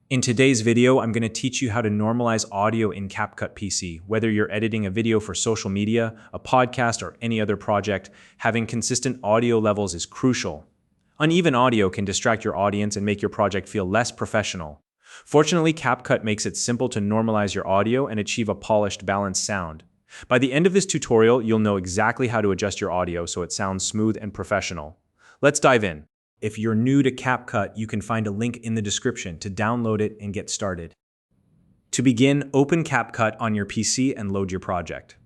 In today's video, I'm going to teach you how to normalize audio in CapCut PC. Whether you're editing a video for social media, a podcast, or any other project, having consistent audio levels is crucial. Uneven audio can distract your audience and make your project feel less professional. Fortunately, CapCut makes it simple to normalize your audio and achieve a polished, balanced sound. By the end of this tutorial, you'll know exactly how to adjust your audio so it sounds smooth and professional. Let's dive in. If you're new to CapCut, you can find a link in the description to download it and get started. To begin, open CapCut on your PC and load your project.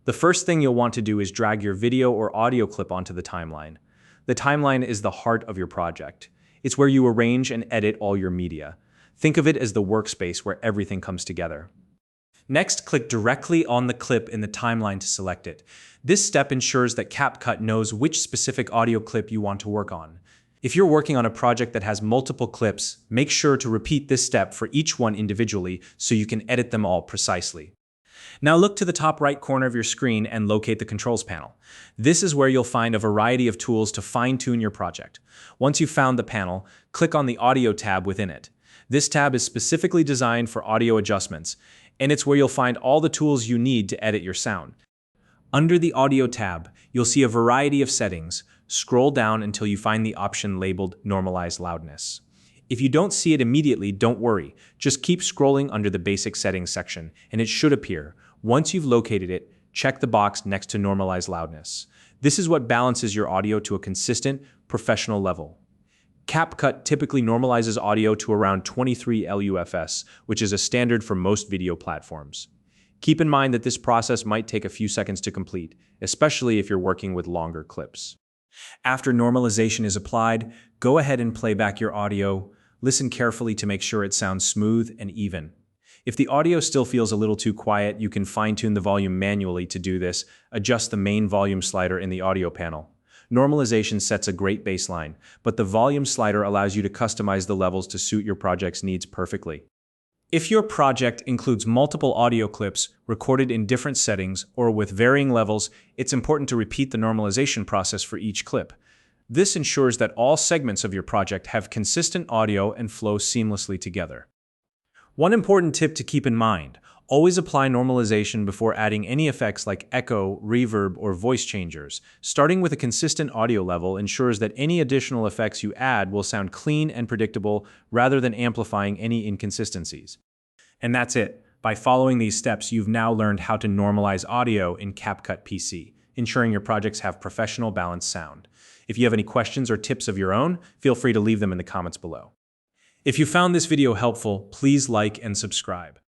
The first thing you'll want to do is drag your video or audio clip onto the timeline. The timeline is the heart of your project. It's where you arrange and edit all your media. Think of it as the workspace where everything comes together. Next, click directly on the clip in the timeline to select it. This step ensures that CapCut knows which specific audio clip you want to work on. If you're working on a project that has multiple clips, make sure to repeat this step for each one individually so you can edit them all precisely. Now look to the top right corner of your screen and locate the controls panel. This is where you'll find a variety of tools to fine-tune your project. Once you've found the panel, click on the Audio tab within it. This tab is specifically designed for audio adjustments, and it's where you'll find all the tools you need to edit your sound. Under the Audio tab, you'll see a variety of settings. Scroll down until you find the option labeled Normalize Loudness. If you don't see it immediately, don't worry. Just keep scrolling under the Basic Settings section, and it should appear. Once you've located it, check the box next to Normalize Loudness. This is what balances your audio to a consistent, professional level. CapCut typically normalizes audio to around 23 LUFS, which is a standard for most video platforms. Keep in mind that this process might take a few seconds to complete, especially if you're working with longer clips. After normalization is applied, go ahead and play back your audio. Listen carefully to make sure it sounds smooth and even. If the audio still feels a little too quiet, you can fine-tune the volume manually. To do this, adjust the main volume slider in the audio panel. Normalization sets a great baseline, but the volume slider allows you to customize the levels to suit your project's needs perfectly. If your project includes multiple audio clips recorded in different settings or with varying levels, it's important to repeat the normalization process for each clip. This ensures that all segments of your project have consistent audio and flow seamlessly together. One important tip to keep in mind: always apply normalization before adding any effects like echo, reverb, or voice changers. Starting with a consistent audio level ensures that any additional effects you add will sound clean and predictable rather than amplifying any inconsistencies. And that's it. By following these steps, you've now learned how to normalize audio in CapCut PC, ensuring your projects have professional, balanced sound. If you have any questions or tips of your own, feel free to leave them in the comments below. If you found this video helpful, please like and subscribe.